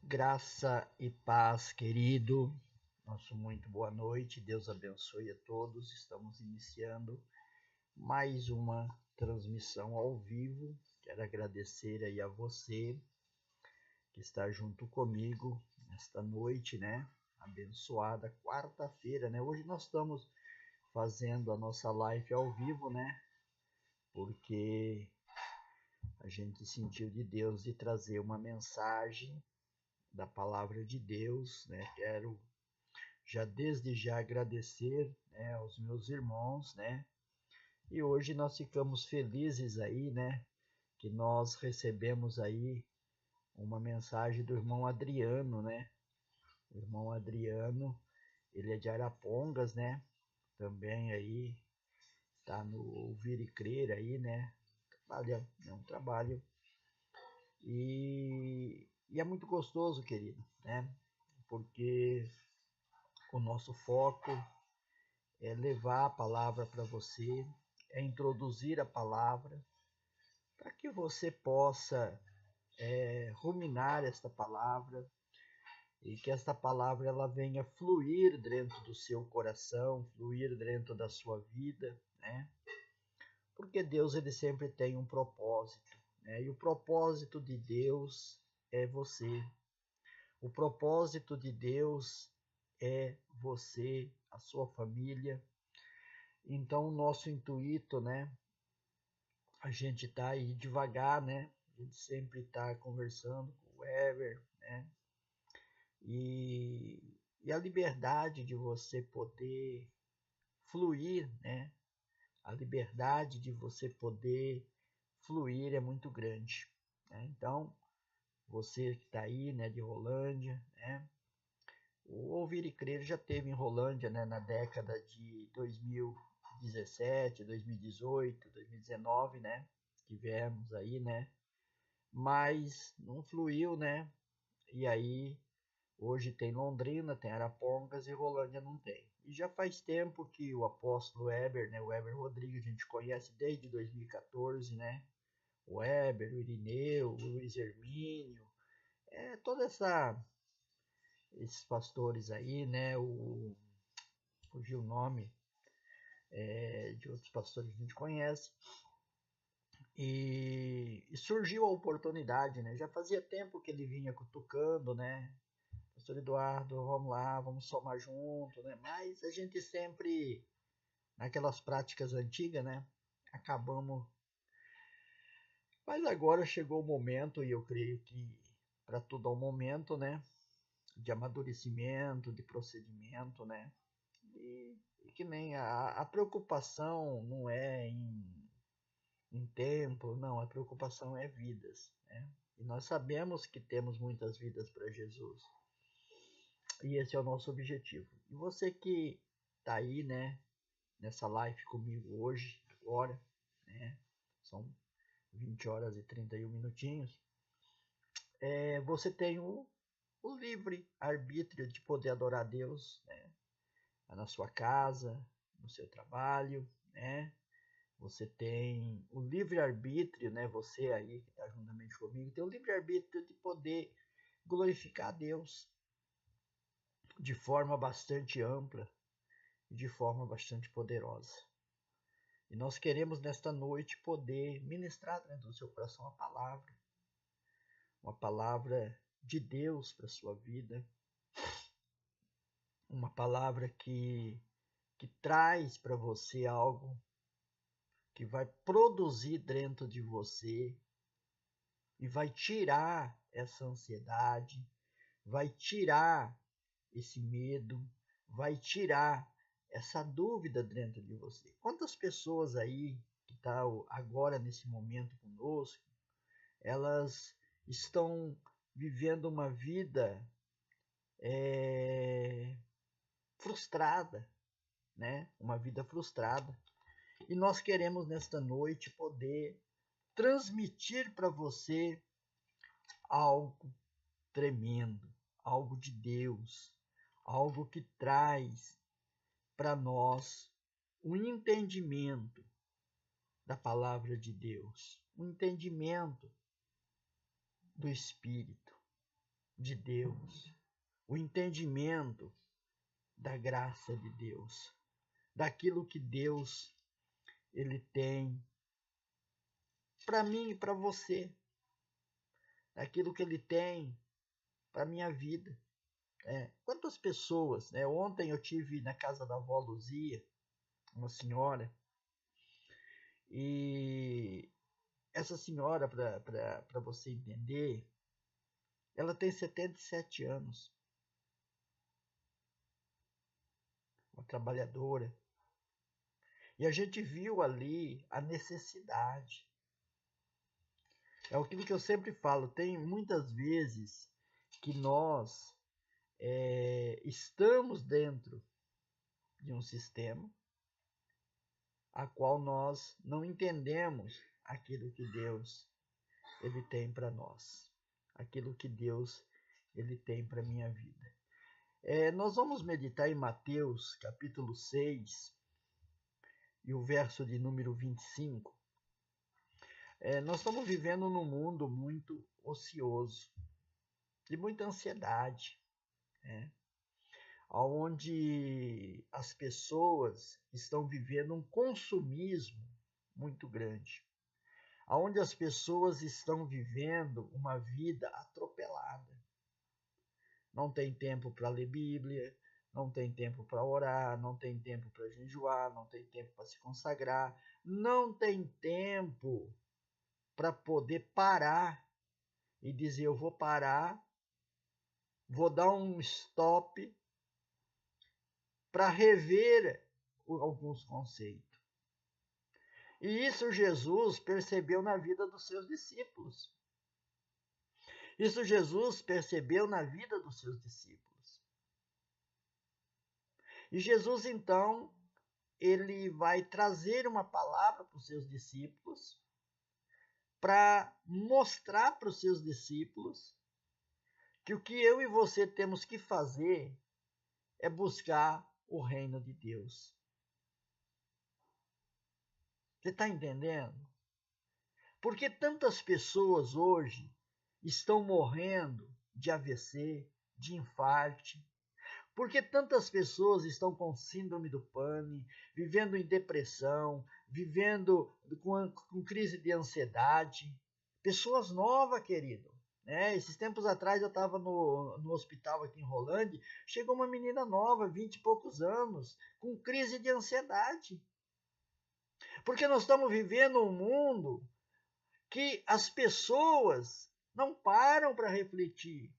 Graça e paz, querido. Nosso muito boa noite. Deus abençoe a todos. Estamos iniciando mais uma transmissão ao vivo. Quero agradecer aí a você que está junto comigo nesta noite, né? Abençoada quarta-feira, né? Hoje nós estamos fazendo a nossa live ao vivo, né? Porque a gente sentiu de Deus de trazer uma mensagem da palavra de Deus, né? Quero desde já agradecer, né, aos meus irmãos, né? E hoje nós ficamos felizes aí, né? Que nós recebemos aí uma mensagem do irmão Adriano, né? O irmão Adriano, ele é de Arapongas, né? Também aí tá no Ouvir e Crer aí, né? Trabalha, é um trabalho. E é muito gostoso, querido, né? Porque o nosso foco é levar a palavra para você, é introduzir a palavra, para que você possa ruminar esta palavra e que esta palavra ela venha fluir dentro do seu coração, fluir dentro da sua vida, né? Porque Deus ele sempre tem um propósito, né? E o propósito de Deus é você. O propósito de Deus é você, a sua família. Então, o nosso intuito, né? A gente tá aí devagar, né? A gente sempre tá conversando com o Ever, né? E, e a liberdade de você poder fluir, né? A liberdade de você poder fluir é muito grande, né? Então, você que tá aí, né, de Rolândia, né? O Ouvir e Crer já teve em Rolândia, né, na década de 2017, 2018, 2019, né? Tivemos aí, né? Mas não fluiu, né? E aí, hoje tem Londrina, tem Arapongas e Rolândia não tem. E já faz tempo que o apóstolo Weber, né? O Weber Rodrigues, a gente conhece desde 2014, né? O Weber, o Irineu, o Luiz Hermínio, toda esses pastores aí, né? Fugiu o nome de outros pastores que a gente conhece. E surgiu a oportunidade, né? Já fazia tempo que ele vinha cutucando, né? Pastor Eduardo, vamos lá, vamos somar junto, né? Mas a gente sempre, naquelas práticas antigas, né? Acabamos. Mas agora chegou o momento, e eu creio que para tudo há um momento, né? De amadurecimento, de procedimento, né? E que nem a preocupação não é em tempo, não, a preocupação é vidas, né? E nós sabemos que temos muitas vidas para Jesus. E esse é o nosso objetivo. E você que tá aí, né, nessa live comigo hoje, agora, né? São 20 horas e 31 minutinhos. Você tem o livre arbítrio de poder adorar a Deus, né? Na sua casa, no seu trabalho, né? Você tem o livre-arbítrio, né? Você aí que está juntamente comigo, tem o livre-arbítrio de poder glorificar a Deus de forma bastante ampla e de forma bastante poderosa. E nós queremos nesta noite poder ministrar dentro do seu coração uma palavra de Deus para a sua vida, uma palavra que traz para você algo que vai produzir dentro de você e vai tirar essa ansiedade, vai tirar esse medo, vai tirar essa dúvida dentro de você. Quantas pessoas aí que estão agora nesse momento conosco, elas estão vivendo uma vida frustrada, né? Uma vida frustrada. E nós queremos nesta noite poder transmitir para você algo tremendo, algo de Deus, algo que traz para nós um entendimento da palavra de Deus, um entendimento do Espírito. de Deus, o entendimento da graça de Deus, daquilo que Deus ele tem para mim e para você, daquilo que ele tem para minha vida. Quantas pessoas, né? Ontem eu tive na casa da avó Luzia, uma senhora, e essa senhora, para você entender, ela tem 77 anos, uma trabalhadora, e a gente viu ali a necessidade. É aquilo que eu sempre falo, tem muitas vezes que nós estamos dentro de um sistema a qual nós não entendemos aquilo que Deus ele tem para nós, aquilo que Deus ele tem para minha vida. Nós vamos meditar em Mateus capítulo 6 e o verso de número 25. Nós estamos vivendo num mundo muito ocioso, de muita ansiedade, onde as pessoas estão vivendo um consumismo muito grande, onde as pessoas estão vivendo uma vida atropelada. Não tem tempo para ler Bíblia, não tem tempo para orar, não tem tempo para jejuar, não tem tempo para se consagrar, não tem tempo para poder parar e dizer: eu vou parar, vou dar um stop para rever alguns conceitos. E isso Jesus percebeu na vida dos seus discípulos. Isso Jesus percebeu na vida dos seus discípulos. E Jesus, então, ele vai trazer uma palavra para os seus discípulos, para mostrar para os seus discípulos que o que eu e você temos que fazer é buscar o reino de Deus. Você está entendendo? Porque tantas pessoas hoje estão morrendo de AVC, de infarto? Porque tantas pessoas estão com síndrome do pânico, vivendo em depressão, vivendo com crise de ansiedade? Pessoas novas, querido. Esses tempos atrás eu estava no hospital aqui em Rolândia, chegou uma menina nova, 20 e poucos anos, com crise de ansiedade. Porque nós estamos vivendo um mundo que as pessoas não param para refletir.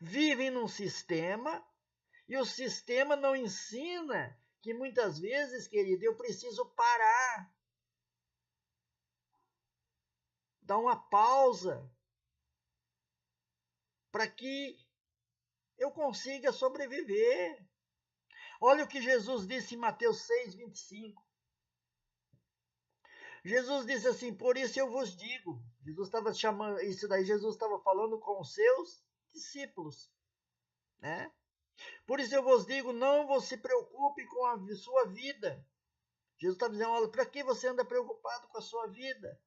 Vivem num sistema e o sistema não ensina que muitas vezes, querido, eu preciso parar, dar uma pausa para que eu consiga sobreviver. Olha o que Jesus disse em Mateus 6, 25. Jesus disse assim: por isso eu vos digo. Jesus estava chamando, isso daí Jesus estava falando com os seus discípulos, Por isso eu vos digo, não vos se preocupe com a sua vida. Jesus está dizendo: olha, para que você anda preocupado com a sua vida?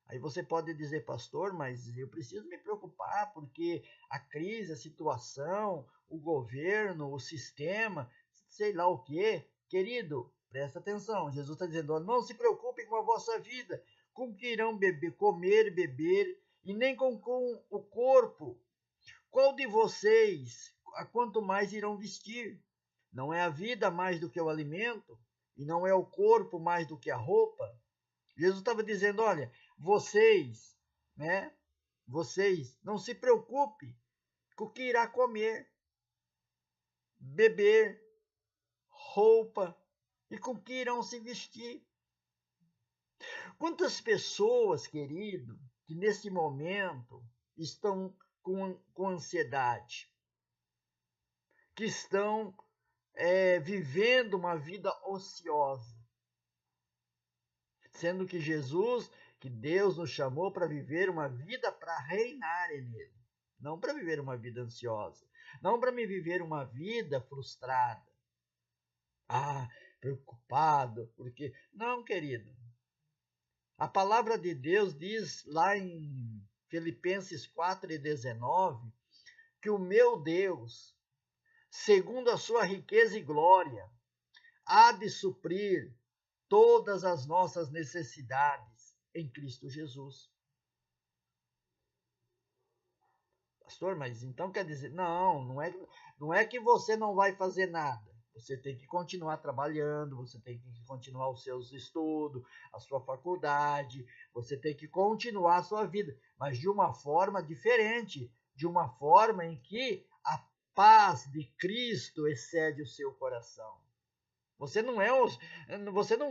Aí você pode dizer: pastor, mas eu preciso me preocupar porque a crise, a situação, o governo, o sistema, sei lá o quê. Querido, presta atenção. Jesus está dizendo: olha, não se preocupe com a vossa vida, com que irão beber, comer, beber, e nem com o corpo. Qual de vocês, a quanto mais irão vestir? Não é a vida mais do que o alimento? E não é o corpo mais do que a roupa? Jesus estava dizendo: olha, vocês não se preocupe com o que irá comer, beber, roupa e com o que irão se vestir. Quantas pessoas, querido, que nesse momento estão com ansiedade, que estão vivendo uma vida ociosa, sendo que Jesus, que Deus nos chamou para viver uma vida para reinar nele, não para viver uma vida ansiosa, não para me viver uma vida frustrada, preocupado, porque não, querido. A palavra de Deus diz lá em Filipenses 4:19, que o meu Deus, segundo a sua riqueza e glória, há de suprir todas as nossas necessidades em Cristo Jesus. Pastor, mas então quer dizer, não é que você não vai fazer nada. Você tem que continuar trabalhando, você tem que continuar os seus estudos, a sua faculdade, você tem que continuar a sua vida, mas de uma forma diferente, de uma forma em que a paz de Cristo excede o seu coração. Você não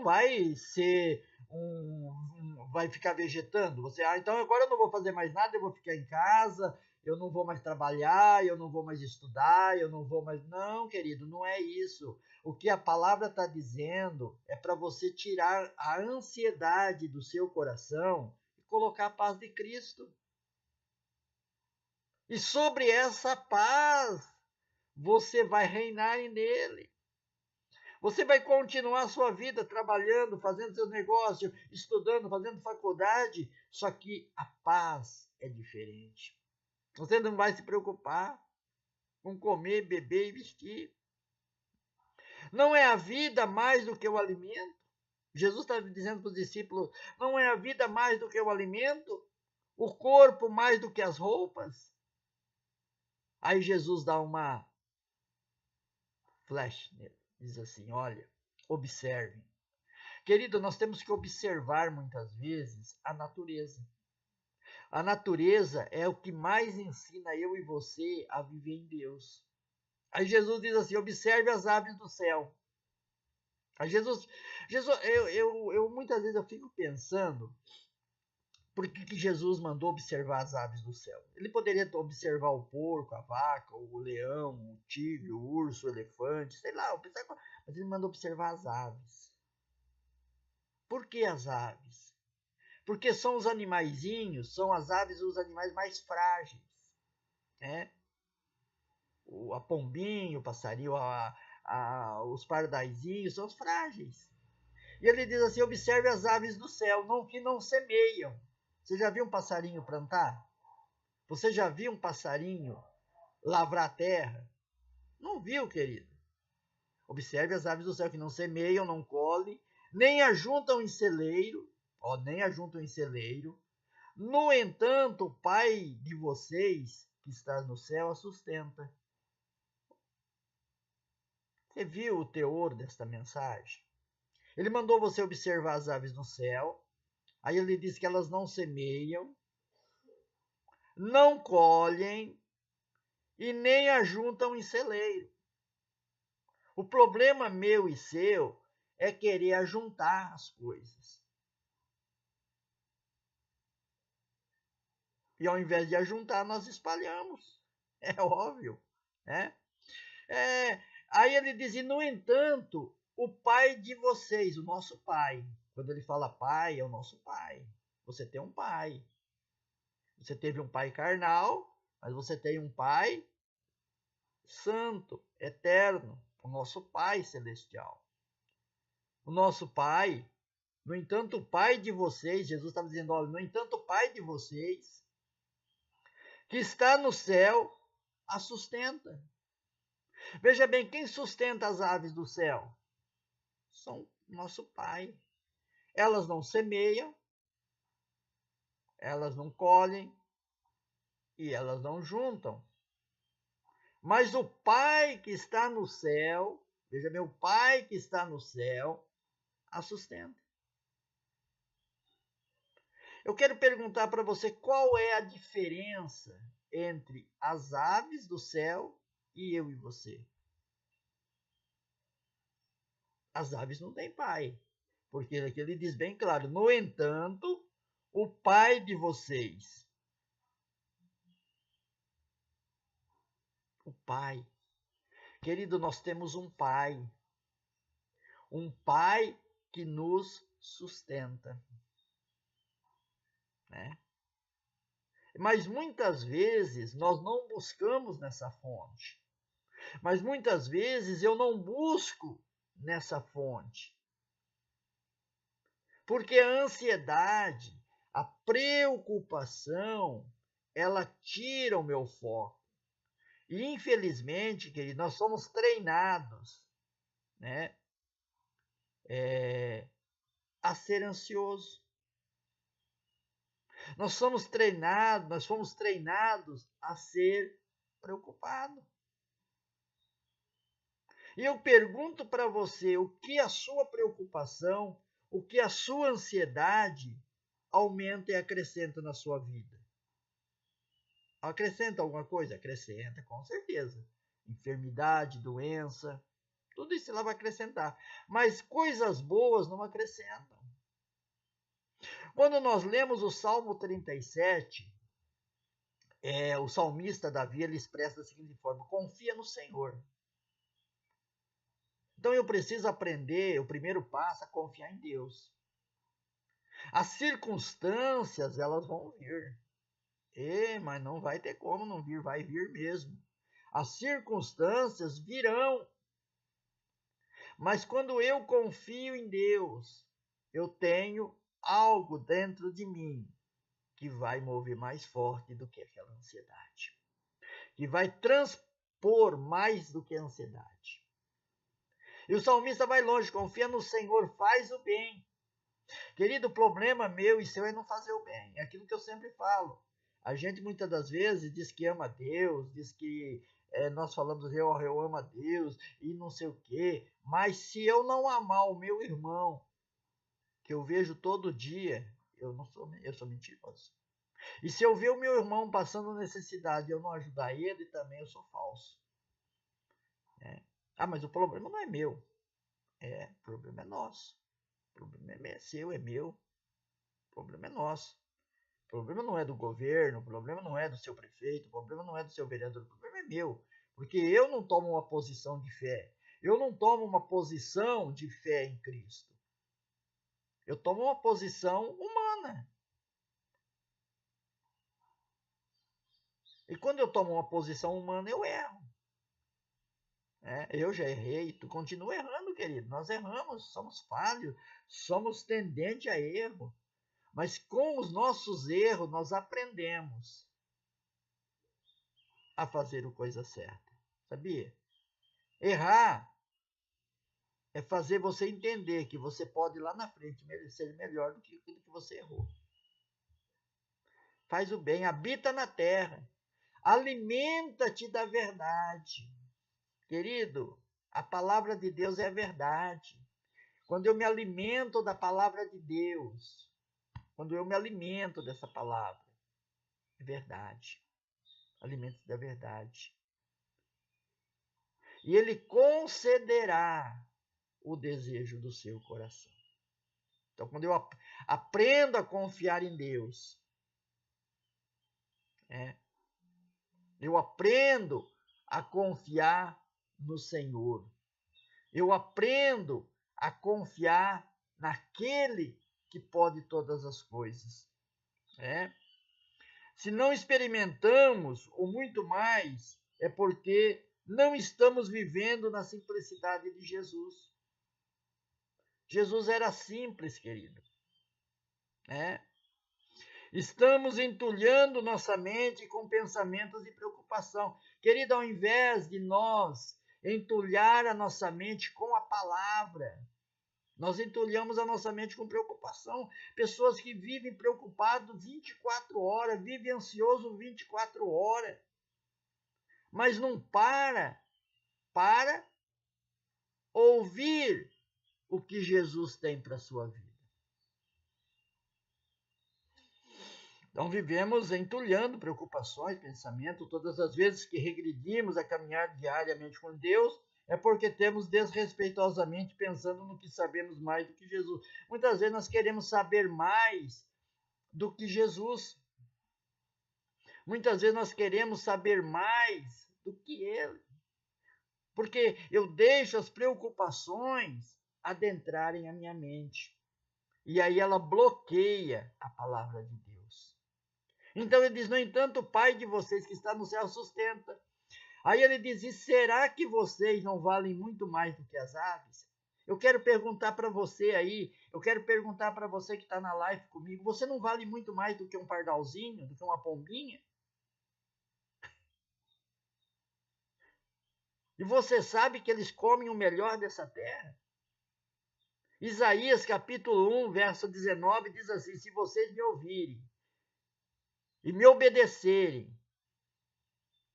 vai ser vai ficar vegetando. Então agora eu não vou fazer mais nada, eu vou ficar em casa, eu não vou mais trabalhar, eu não vou mais estudar, eu não vou mais. Não, querido, não é isso. O que a palavra está dizendo é para você tirar a ansiedade do seu coração e colocar a paz de Cristo. E sobre essa paz, você vai reinar nele. Você vai continuar a sua vida trabalhando, fazendo seus negócios, estudando, fazendo faculdade, só que a paz é diferente. Você não vai se preocupar com comer, beber e vestir. Não é a vida mais do que o alimento? Jesus está dizendo para os discípulos, não é a vida mais do que o alimento? O corpo mais do que as roupas? Aí Jesus dá uma flash nele. Diz assim, olha, observem. Querido, nós temos que observar muitas vezes a natureza. A natureza é o que mais ensina eu e você a viver em Deus. Aí Jesus diz assim, observe as aves do céu. Aí Jesus eu muitas vezes eu fico pensando, por que Jesus mandou observar as aves do céu? Ele poderia observar o porco, a vaca, o leão, o tigre, o urso, o elefante, sei lá, mas ele mandou observar as aves. Por que as aves? Porque são os animaizinhos, são as aves os animais mais frágeis, né? A pombinho, o passarinho, os pardaizinhos são os frágeis. E ele diz assim, observe as aves do céu, que não semeiam. Você já viu um passarinho plantar? Você já viu um passarinho lavrar a terra? Não viu, querido? Observe as aves do céu que não semeiam, não colhem, nem ajuntam em celeiro, nem ajuntam em celeiro. No entanto, o Pai de vocês, que está no céu, a sustenta. Você viu o teor desta mensagem? Ele mandou você observar as aves no céu. Aí ele diz que elas não semeiam, não colhem e nem ajuntam em celeiro. O problema meu e seu é querer ajuntar as coisas. E ao invés de ajuntar, nós espalhamos. É óbvio, né? Aí ele diz, e no entanto, o pai de vocês, o nosso pai. Quando ele fala pai, é o nosso pai. Você tem um pai. Você teve um pai carnal, mas você tem um pai santo, eterno, o nosso pai celestial. O nosso pai, no entanto, o pai de vocês, Jesus estava dizendo, olha, no entanto, o pai de vocês, que está no céu, a sustenta. Veja bem, quem sustenta as aves do céu? São nosso pai. Elas não semeiam, elas não colhem e elas não juntam. Mas o Pai que está no céu, veja bem, o Pai que está no céu, a sustenta. Eu quero perguntar para você qual é a diferença entre as aves do céu e eu e você. As aves não têm pai, porque aqui ele diz bem claro, no entanto, o pai de vocês. O pai. Querido, nós temos um pai. Um pai que nos sustenta. Né? Mas muitas vezes nós não buscamos nessa fonte. Mas muitas vezes eu não busco nessa fonte. Porque a ansiedade, A preocupação, ela tira o meu foco. E infelizmente, querido, nós somos treinados, né, a ser ansioso. Nós fomos treinados a ser preocupado. E eu pergunto para você, o que a sua preocupação, o que a sua ansiedade aumenta e acrescenta na sua vida? Acrescenta alguma coisa? Acrescenta, com certeza. Enfermidade, doença, tudo isso ela vai acrescentar. Mas coisas boas não acrescentam. Quando nós lemos o Salmo 37, o salmista Davi, ele expressa da seguinte forma: confia no Senhor. Então eu preciso aprender, o primeiro passo é confiar em Deus. As circunstâncias, elas vão vir. Mas não vai ter como não vir, vai vir mesmo. As circunstâncias virão. Mas quando eu confio em Deus, eu tenho algo dentro de mim que vai mover mais forte do que aquela ansiedade. Que vai transpor mais do que a ansiedade. E o salmista vai longe, confia no Senhor, faz o bem. Querido, o problema meu e seu é não fazer o bem. É aquilo que eu sempre falo. A gente muitas das vezes diz que ama a Deus, diz que nós falamos eu amo a Deus e não sei o quê. Mas se eu não amar o meu irmão, que eu vejo todo dia, eu sou mentiroso. E se eu ver o meu irmão passando necessidade e eu não ajudar ele, também eu sou falso. Mas o problema não é meu. O problema é nosso. O problema é seu, é meu. O problema é nosso. O problema não é do governo, o problema não é do seu prefeito, o problema não é do seu vereador, o problema é meu. Porque eu não tomo uma posição de fé. Eu não tomo uma posição de fé em Cristo. Eu tomo uma posição humana. E quando eu tomo uma posição humana, eu erro. Eu já errei, tu continua errando, querido. Nós erramos, somos falhos, somos tendentes a erro. Mas com os nossos erros, nós aprendemos a fazer a coisa certa. Sabia? Errar é fazer você entender que você pode lá na frente ser melhor do que aquilo que você errou. Faz o bem, habita na terra. Alimenta-te da verdade. Querido, a palavra de Deus é a verdade. Quando eu me alimento da palavra de Deus, quando eu me alimento dessa palavra, é verdade. Alimento da verdade. E Ele concederá o desejo do seu coração. Então, quando eu aprendo a confiar em Deus, eu aprendo a confiar no Senhor. Eu aprendo a confiar naquele que pode todas as coisas. Se não experimentamos, ou muito mais, é porque não estamos vivendo na simplicidade de Jesus. Jesus era simples, querido. Estamos entulhando nossa mente com pensamentos de preocupação. Querido, ao invés de nós entulhar a nossa mente com a palavra, nós entulhamos a nossa mente com preocupação. Pessoas que vivem preocupadas 24 horas, vivem ansioso 24 horas, mas não para ouvir o que Jesus tem para a sua vida. Então vivemos entulhando preocupações, pensamentos, todas as vezes que regredimos a caminhar diariamente com Deus, é porque temos desrespeitosamente pensando no que sabemos mais do que Jesus. Muitas vezes nós queremos saber mais do que Jesus. Muitas vezes nós queremos saber mais do que Ele. Porque eu deixo as preocupações adentrarem a minha mente. E aí ela bloqueia a palavra de Deus. Então ele diz, no entanto, o Pai de vocês que está no céu sustenta. Aí ele diz, e será que vocês não valem muito mais do que as aves? Eu quero perguntar para você aí, eu quero perguntar para você que está na live comigo, você não vale muito mais do que um pardalzinho, do que uma pombinha? E você sabe que eles comem o melhor dessa terra? Isaías capítulo 1, verso 19 diz assim: se vocês me ouvirem e me obedecerem,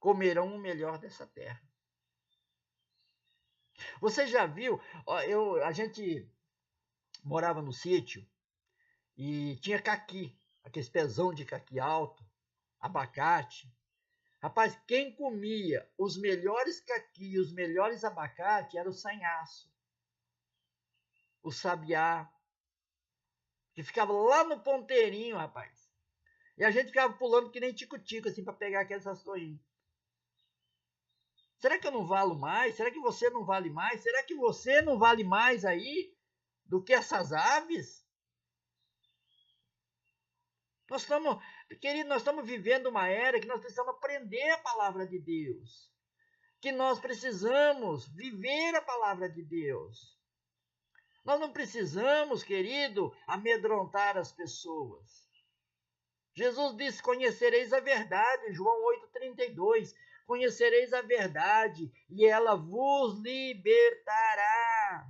comerão o melhor dessa terra. Você já viu? A gente morava no sítio e tinha caqui, aqueles pezão de caqui alto, abacate. Rapaz, quem comia os melhores caqui, os melhores abacate, era o sanhaço, o sabiá, que ficava lá no ponteirinho, rapaz. E a gente ficava pulando que nem tico-tico, assim, para pegar aqueles rastoinhos. Será que eu não valo mais? Será que você não vale mais? Será que você não vale mais aí do que essas aves? Querido, nós estamos vivendo uma era que nós precisamos aprender a palavra de Deus. Que nós precisamos viver a palavra de Deus. Nós não precisamos, querido, amedrontar as pessoas. Jesus disse: conhecereis a verdade, João 8,32. Conhecereis a verdade e ela vos libertará.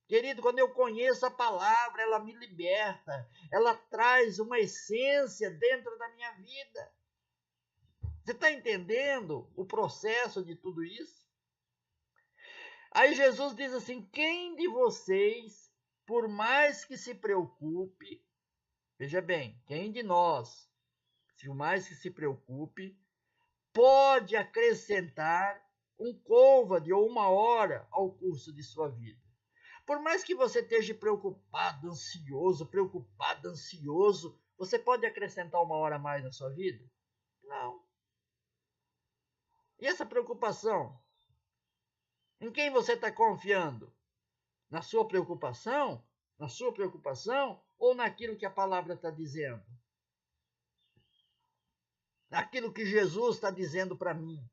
Querido, quando eu conheço a palavra, ela me liberta. Ela traz uma essência dentro da minha vida. Você está entendendo o processo de tudo isso? Aí Jesus diz assim: quem de vocês, por mais que se preocupe, veja bem, quem de nós, por mais que se preocupe, pode acrescentar um côvado ou uma hora ao curso de sua vida? Por mais que você esteja preocupado, ansioso, você pode acrescentar uma hora a mais na sua vida? Não. E essa preocupação? Em quem você está confiando? Na sua preocupação? Na sua preocupação? Ou naquilo que a palavra está dizendo? Naquilo que Jesus está dizendo para mim?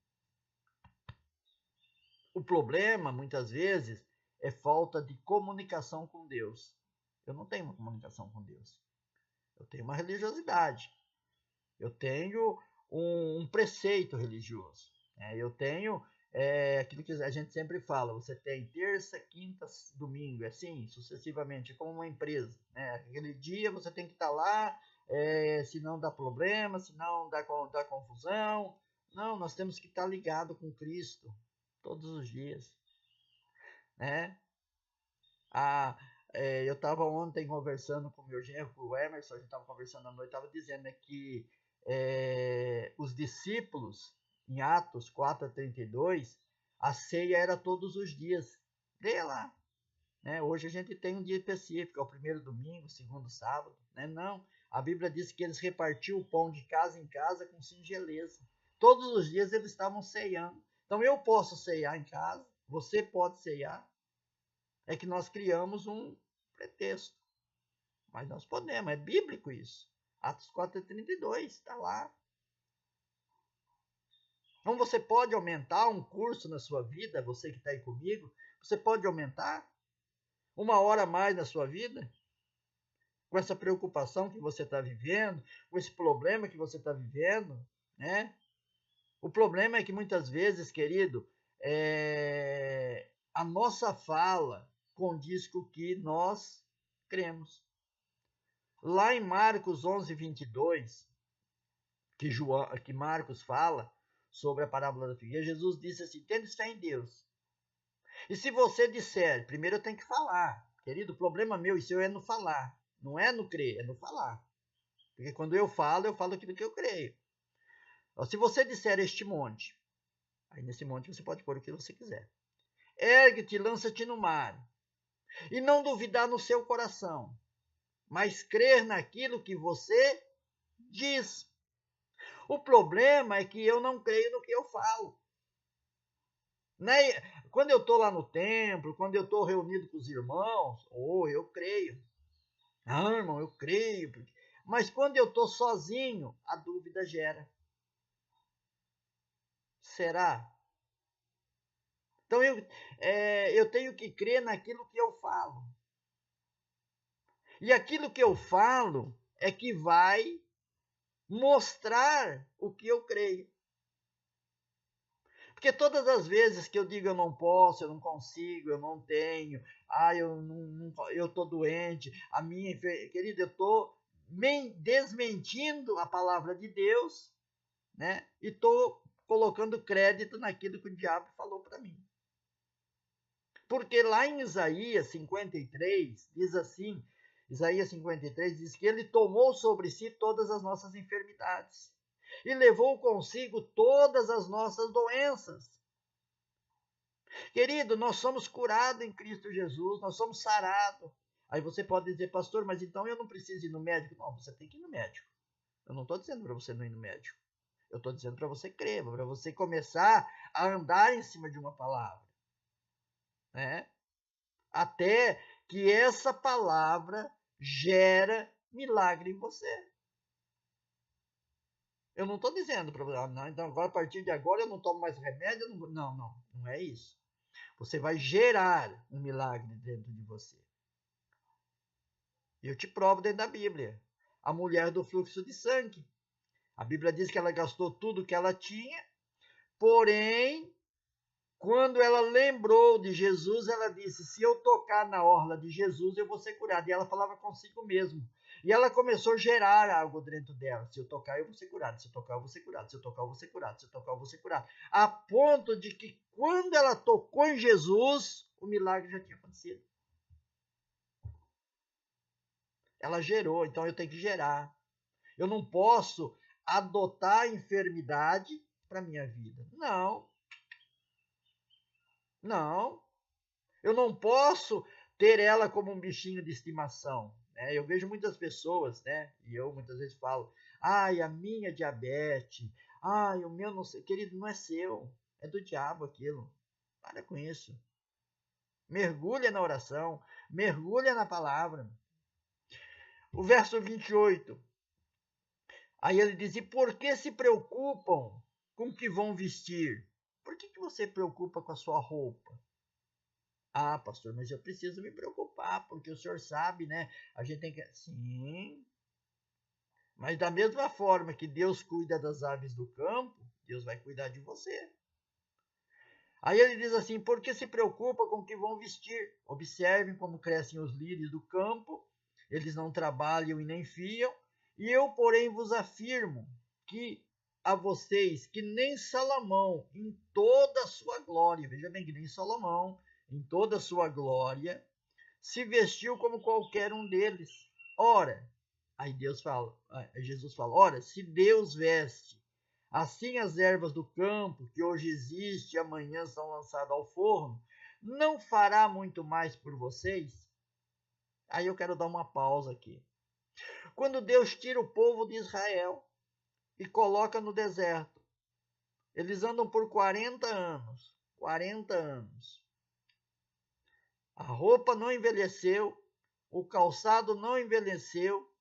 O problema, muitas vezes, é falta de comunicação com Deus. Eu não tenho uma comunicação com Deus. Eu tenho uma religiosidade. Eu tenho um preceito religioso. Eu tenho aquilo que a gente sempre fala. Você tem terça, quinta, domingo, assim, sucessivamente, como uma empresa. Aquele dia você tem que estar lá, se não dá problema, se não dá confusão. Não, nós temos que estar ligado com Cristo todos os dias. Eu estava ontem conversando com o meu genro, com o Emerson, a gente estava conversando à noite, estava dizendo que os discípulos, em Atos 4:32, a ceia era todos os dias. Leia lá. Hoje a gente tem um dia específico, é o primeiro domingo, o segundo sábado. Não, a Bíblia diz que eles repartiam o pão de casa em casa com singeleza. Todos os dias eles estavam ceando. Então eu posso ceiar em casa, você pode ceiar. É que nós criamos um pretexto. Mas nós podemos, é bíblico isso. Atos 4:32, está lá. Então você pode aumentar um curso na sua vida, você que está aí comigo, você pode aumentar uma hora a mais na sua vida, com essa preocupação que você está vivendo, com esse problema que você está vivendo, O problema é que muitas vezes, querido, a nossa fala condiz com o que nós cremos. Lá em Marcos 11:22, que Marcos fala sobre a parábola da figueira, Jesus disse assim: tendes fé em Deus. E se você disser, primeiro eu tenho que falar, querido, o problema meu e seu é no falar, não é no crer, é no falar. Porque quando eu falo aquilo que eu creio. Se você disser este monte, aí nesse monte você pode pôr o que você quiser. Ergue-te, lança-te no mar, e não duvidar no seu coração, mas crer naquilo que você diz. O problema é que eu não creio no que eu falo. Quando eu estou lá no templo, quando eu estou reunido com os irmãos, eu creio. Irmão, eu creio. Mas quando eu estou sozinho, a dúvida gera. Será? Então eu tenho que crer naquilo que eu falo. E aquilo que eu falo é que vai mostrar o que eu creio. Porque todas as vezes que eu digo eu não posso, eu não consigo, eu não tenho, eu estou doente, querido, eu estou desmentindo a palavra de Deus, né? E estou colocando crédito naquilo que o diabo falou para mim. Porque lá em Isaías 53, diz assim, Isaías 53 diz que ele tomou sobre si todas as nossas enfermidades e levou consigo todas as nossas doenças. Querido, nós somos curados em Cristo Jesus, nós somos sarados. Aí você pode dizer, pastor, mas então eu não preciso ir no médico? Não, você tem que ir no médico. Eu não estou dizendo para você não ir no médico. Eu estou dizendo para você crer, para você começar a andar em cima de uma palavra, né? Até que essa palavra gera milagre em você. Eu não estou dizendo para você, não, então agora, a partir de agora eu não tomo mais remédio. Não é isso. Você vai gerar um milagre dentro de você. E eu te provo dentro da Bíblia. A mulher do fluxo de sangue. A Bíblia diz que ela gastou tudo que ela tinha, porém, quando ela lembrou de Jesus, ela disse, se eu tocar na orla de Jesus, eu vou ser curada. E ela falava consigo mesmo. E ela começou a gerar algo dentro dela. Se eu tocar, eu vou ser curado. Se eu tocar, eu vou ser curado. Se eu tocar, eu vou ser curado. Se eu tocar, eu vou ser curado. A ponto de que quando ela tocou em Jesus, o milagre já tinha acontecido. Ela gerou, então eu tenho que gerar. Eu não posso adotar a enfermidade para minha vida. Não. Eu não posso ter ela como um bichinho de estimação. Né? Eu vejo muitas pessoas, né? E eu muitas vezes falo, ai, a minha diabetes, ai, o meu não sei. Querido, não é seu, é do diabo aquilo. Para com isso. Mergulha na oração, mergulha na palavra. O verso 28. Aí ele diz, e por que se preocupam com o que vão vestir? Por que você preocupa com a sua roupa? Ah, pastor, mas eu preciso me preocupar, porque o senhor sabe, né? A gente tem que... Sim, mas da mesma forma que Deus cuida das aves do campo, Deus vai cuidar de você. Aí ele diz assim, por que se preocupa com o que vão vestir? Observem como crescem os lírios do campo, eles não trabalham e nem fiam, e eu, porém, vos afirmo que a vocês, que nem Salomão, em toda a sua glória, veja bem que nem Salomão, em toda a sua glória, se vestiu como qualquer um deles. Ora, aí Jesus fala, ora, se Deus veste assim as ervas do campo, que hoje existe e amanhã são lançadas ao forno, não fará muito mais por vocês? Aí eu quero dar uma pausa aqui. Quando Deus tira o povo de Israel e coloca no deserto, eles andam por 40 anos. 40 anos. A roupa não envelheceu, o calçado não envelheceu.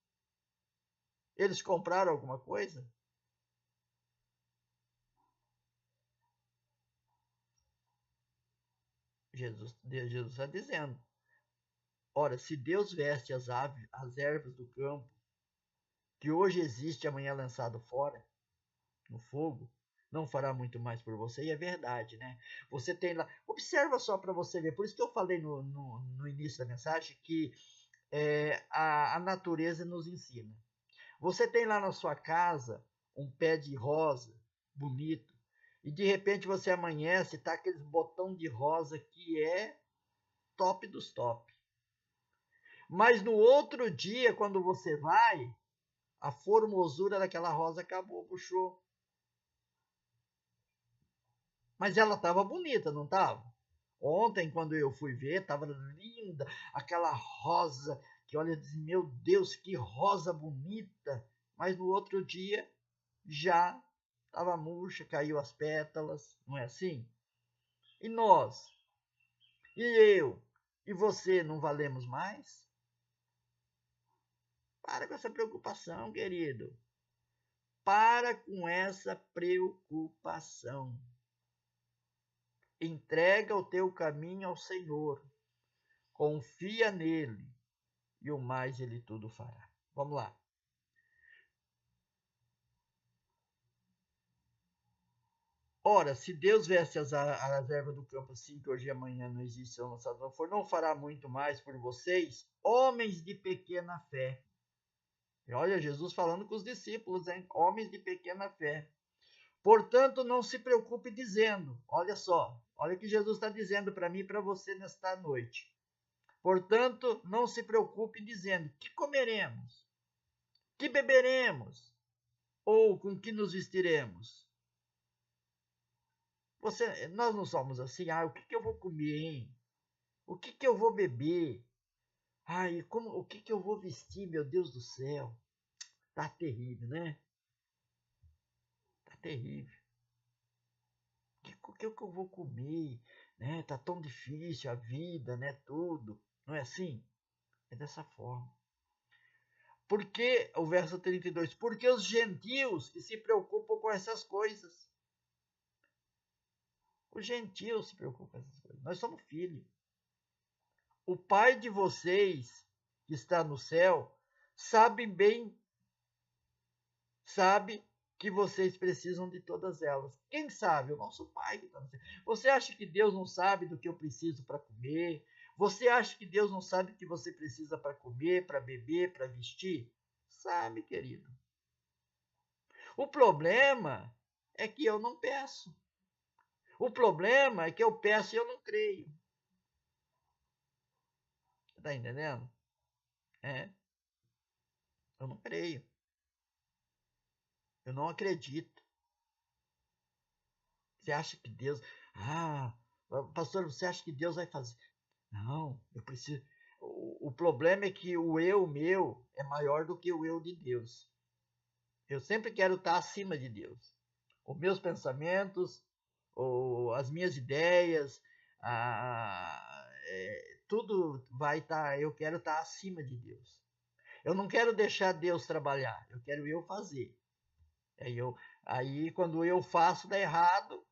Eles compraram alguma coisa? Jesus está dizendo, ora, se Deus veste as ervas do campo, que hoje existe, amanhã é lançado fora, no fogo, não fará muito mais por você. E é verdade, né? Você tem lá, observa só para você ver, por isso que eu falei no início da mensagem que a natureza nos ensina. Você tem lá na sua casa um pé de rosa bonito, e de repente você amanhece e tá aqueles botão de rosa que é top dos top. Mas no outro dia, quando você vai, a formosura daquela rosa acabou, puxou. Mas ela estava bonita, não estava? Ontem, quando eu fui ver, estava linda, aquela rosa, que olha, meu Deus, que rosa bonita. Mas no outro dia, já estava murcha, caiu as pétalas, não é assim? E nós? E eu? E você não valemos mais? Para com essa preocupação, querido. Para com essa preocupação. entrega o teu caminho ao Senhor, confia nele, e o mais ele tudo fará. Vamos lá. Ora, se Deus veste as ervas do campo assim que hoje e amanhã não existe seu lançador for, não fará muito mais por vocês, homens de pequena fé. E olha, Jesus falando com os discípulos, hein? Homens de pequena fé. Portanto, não se preocupe dizendo, olha só, olha o que Jesus está dizendo para mim e para você nesta noite. Portanto, não se preocupe dizendo, que comeremos? Que beberemos? Ou com que nos vestiremos? Nós não somos assim, o que eu vou comer, hein? O que eu vou beber? O que eu vou vestir, meu Deus do céu? Tá terrível, né? Tá terrível. O que eu vou comer? Né? Tá tão difícil a vida, né? Tudo. Não é assim? É dessa forma. Porque, o verso 32, porque os gentios que se preocupam com essas coisas. Os gentios se preocupam com essas coisas. Nós somos filhos. O Pai de vocês, que está no céu, sabe que vocês precisam de todas elas. Quem sabe? O nosso Pai que está no céu. Você acha que Deus não sabe do que eu preciso para comer? Você acha que Deus não sabe o que você precisa para comer, para beber, para vestir? Sabe, querido. O problema é que eu não peço. O problema é que eu peço e eu não creio. Está entendendo? Eu não creio. Eu não acredito. Você acha que Deus... pastor, você acha que Deus vai fazer? Não, eu preciso... O problema é que o eu meu é maior do que o eu de Deus. Eu sempre quero estar acima de Deus. Os meus pensamentos, as minhas ideias, tudo vai estar... Eu quero estar acima de Deus. Eu não quero deixar Deus trabalhar, eu quero eu fazer. Aí quando eu faço dá errado,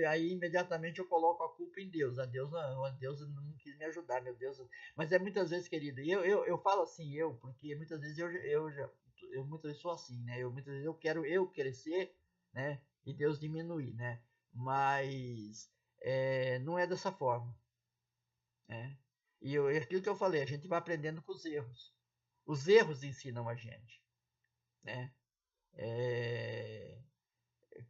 aí imediatamente eu coloco a culpa em Deus. Deus não quis me ajudar, meu Deus. Mas muitas vezes, querido, eu falo assim, porque muitas vezes eu muitas vezes sou assim, né? Muitas vezes eu quero crescer, né? E Deus diminuir, né? Mas não é dessa forma, né? E aquilo que eu falei, a gente vai aprendendo com os erros. Os erros ensinam a gente, né?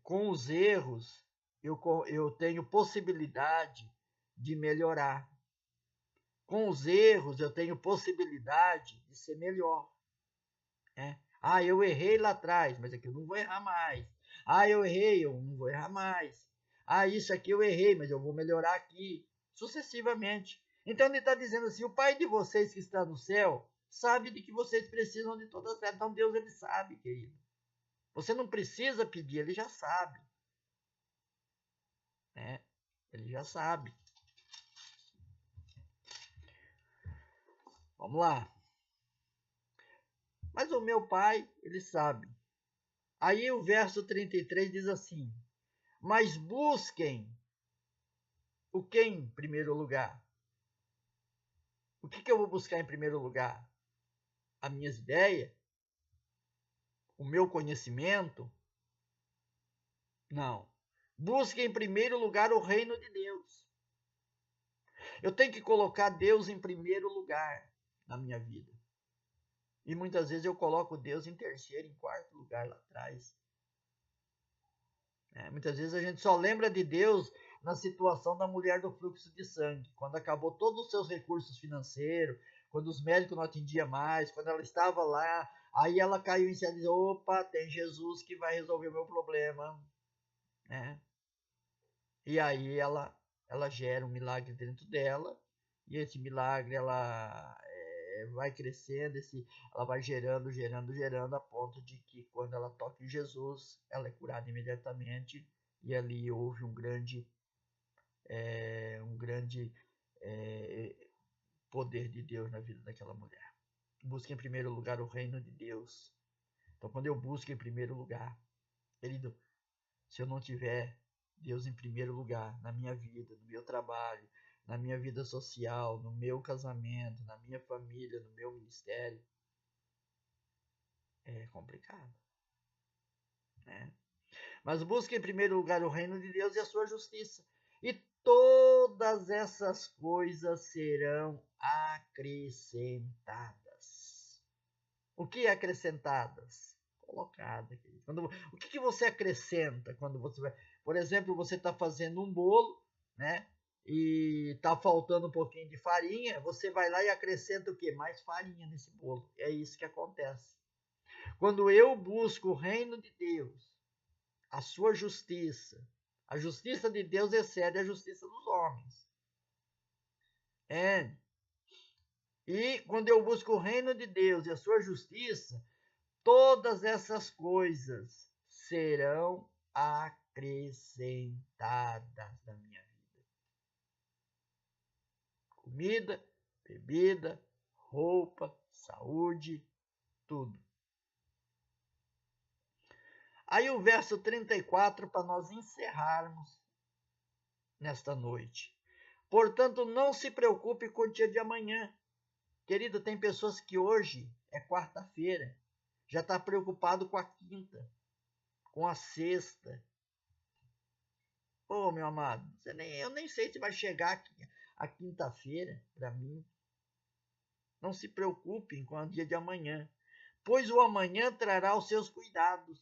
Com os erros, eu tenho possibilidade de melhorar. Com os erros, eu tenho possibilidade de ser melhor. Eu errei lá atrás, mas aqui eu não vou errar mais. Eu errei, eu não vou errar mais. Isso aqui eu errei, mas eu vou melhorar aqui. Sucessivamente. Então ele está dizendo assim, o Pai de vocês que está no céu sabe de que vocês precisam de todas as... Então Deus, ele sabe, querido. Você não precisa pedir, ele já sabe. Ele já sabe. Vamos lá. Mas o meu pai, ele sabe. Aí o verso 33 diz assim: mas busquem o que em primeiro lugar? O que eu vou buscar em primeiro lugar? As minhas ideias? O meu conhecimento? Não. Busquem em primeiro lugar o reino de Deus. Eu tenho que colocar Deus em primeiro lugar na minha vida. E muitas vezes eu coloco Deus em terceiro, em quarto lugar lá atrás. Muitas vezes a gente só lembra de Deus na situação da mulher do fluxo de sangue, quando acabou todos os seus recursos financeiros, quando os médicos não atendiam mais, quando ela estava lá, aí ela caiu em si e disse, opa, tem Jesus que vai resolver o meu problema. E aí ela gera um milagre dentro dela, e esse milagre ela vai crescendo, ela vai gerando, a ponto de que quando ela toca em Jesus, ela é curada imediatamente, e ali houve um grande poder de Deus na vida daquela mulher. Busque em primeiro lugar o reino de Deus. Então, quando eu busco em primeiro lugar, querido, se eu não tiver Deus em primeiro lugar na minha vida, no meu trabalho, na minha vida social, no meu casamento, na minha família, no meu ministério, é complicado, né? Mas busque em primeiro lugar o reino de Deus e a sua justiça, e todas essas coisas serão acrescentadas. O que é acrescentadas? Colocada. O que você acrescenta quando você vai... Por exemplo, você está fazendo um bolo, né? E está faltando um pouquinho de farinha, você vai lá e acrescenta o quê? Mais farinha nesse bolo. É isso que acontece. Quando eu busco o reino de Deus, a sua justiça, a justiça de Deus excede a justiça dos homens. E quando eu busco o reino de Deus e a sua justiça, todas essas coisas serão acrescentadas na minha vida. Comida, bebida, roupa, saúde, tudo. Aí o verso 34 para nós encerrarmos nesta noite. Portanto, não se preocupe com o dia de amanhã. Querido, tem pessoas que hoje é quarta-feira, já está preocupado com a quinta, com a sexta. Meu amado, eu nem sei se vai chegar aqui a quinta-feira para mim. Não se preocupem com o dia de amanhã, pois o amanhã trará os seus cuidados,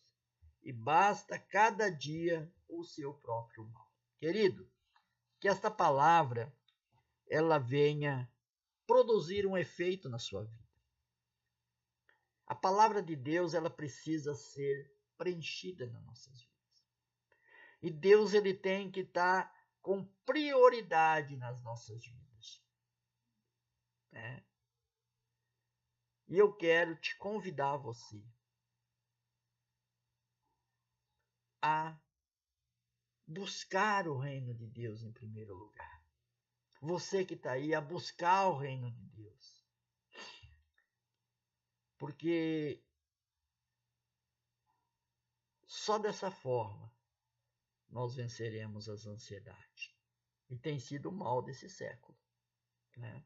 e basta cada dia o seu próprio mal. Querido, que esta palavra ela venha produzir um efeito na sua vida. A palavra de Deus ela precisa ser preenchida nas nossas vidas. E Deus ele tem que estar com prioridade nas nossas vidas. Né? E eu quero te convidar você a buscar o reino de Deus em primeiro lugar. Você que está aí a buscar o reino de Deus. Porque só dessa forma nós venceremos as ansiedades. E tem sido o mal desse século. Né?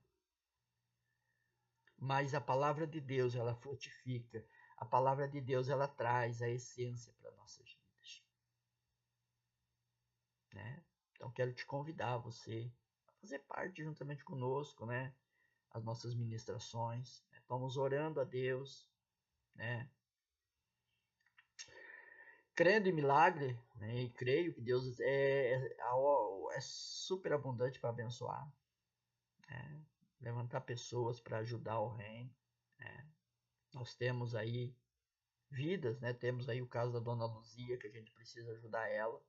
Mas a palavra de Deus, ela frutifica. A palavra de Deus, ela traz a essência para nossas vidas. Né? Então, quero te convidar você a fazer parte juntamente conosco, né? As nossas ministrações. Né? Estamos orando a Deus, né? Crendo em milagre, né? E creio que Deus é super abundante para abençoar. Né? Levantar pessoas para ajudar o reino. Né? Nós temos aí vidas, né? Temos aí o caso da Dona Luzia, que a gente precisa ajudar ela.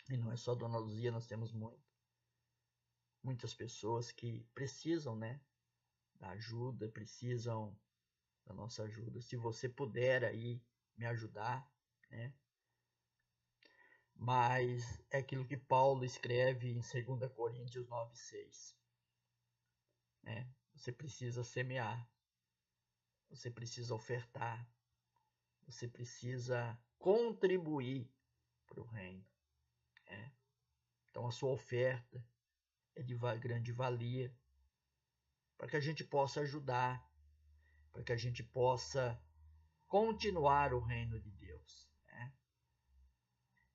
E não é só a Dona Luzia, nós temos muitas pessoas que precisam, né? Da ajuda, precisam da nossa ajuda. Se você puder aí me ajudar, né? Mas é aquilo que Paulo escreve em 2 Coríntios 9:6. Né? Você precisa semear. Você precisa ofertar. Você precisa contribuir para o reino. Né? Então a sua oferta é de grande valia para que a gente possa ajudar, para que a gente possa continuar o reino de Deus. Né?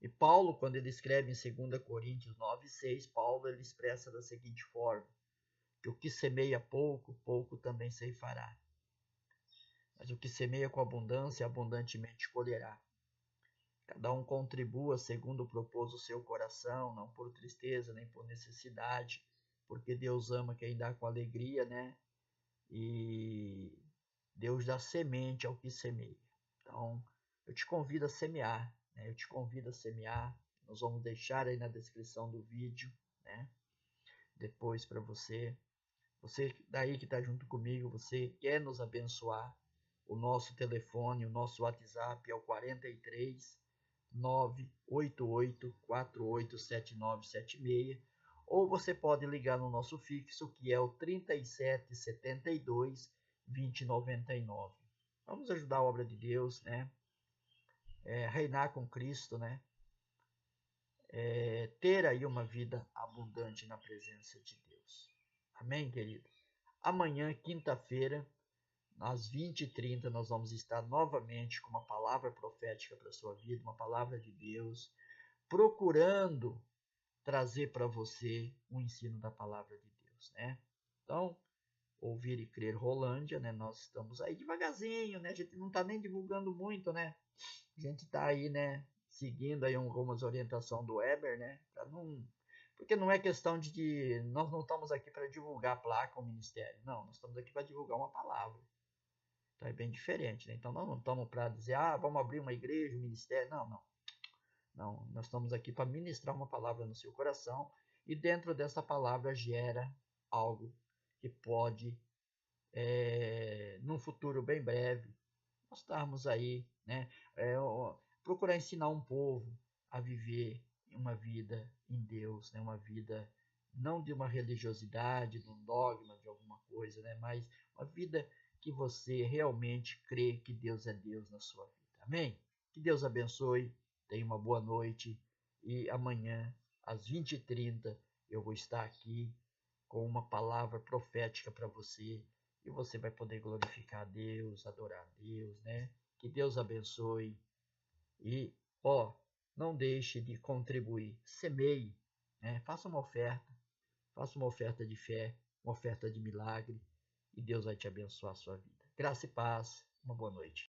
E Paulo, quando ele escreve em 2 Coríntios 9:6, Paulo ele expressa da seguinte forma, que o que semeia pouco, pouco também ceifará. Mas o que semeia com abundância, abundantemente colherá. Cada um contribua segundo propôs o seu coração, não por tristeza, nem por necessidade, porque Deus ama quem dá com alegria, né? E Deus dá semente ao que semeia. Então, eu te convido a semear, né? Eu te convido a semear. Nós vamos deixar aí na descrição do vídeo, né? Depois para você. Você daí que está junto comigo, você quer nos abençoar. O nosso telefone, o nosso WhatsApp é o 43 988 487976. Ou você pode ligar no nosso fixo, que é o 3772 2099. Vamos ajudar a obra de Deus, né? Reinar com Cristo, né? ter aí uma vida abundante na presença de Deus. Amém, querido? Amanhã, quinta-feira, às 20h30, nós vamos estar novamente com uma palavra profética para a sua vida, uma palavra de Deus, procurando trazer para você um ensino da palavra de Deus, né? Então, Ouvir e Crer Rolândia, né? Nós estamos aí devagarzinho, né? A gente não está nem divulgando muito, né? A gente está aí, né? Seguindo aí algumas orientações do Weber, né? Porque não é questão de nós não estamos aqui para divulgar a placa ou ministério, não. Nós estamos aqui para divulgar uma palavra. Então é bem diferente, né? Então nós não estamos para dizer, vamos abrir uma igreja, um ministério. Não, não. Não, nós estamos aqui para ministrar uma palavra no seu coração e dentro dessa palavra gera algo que pode, num futuro bem breve, nós estarmos aí, né? Procurar ensinar um povo a viver uma vida em Deus, né? Uma vida não de uma religiosidade, de um dogma, de alguma coisa, né? Mas uma vida que você realmente crê que Deus é Deus na sua vida. Amém? Que Deus abençoe, tenha uma boa noite e amanhã, às 20h30, eu vou estar aqui com uma palavra profética para você e você vai poder glorificar a Deus, adorar a Deus, né? Que Deus abençoe e, não deixe de contribuir, semeie, né? Faça uma oferta de fé, uma oferta de milagre e Deus vai te abençoar a sua vida. Graça e paz, uma boa noite.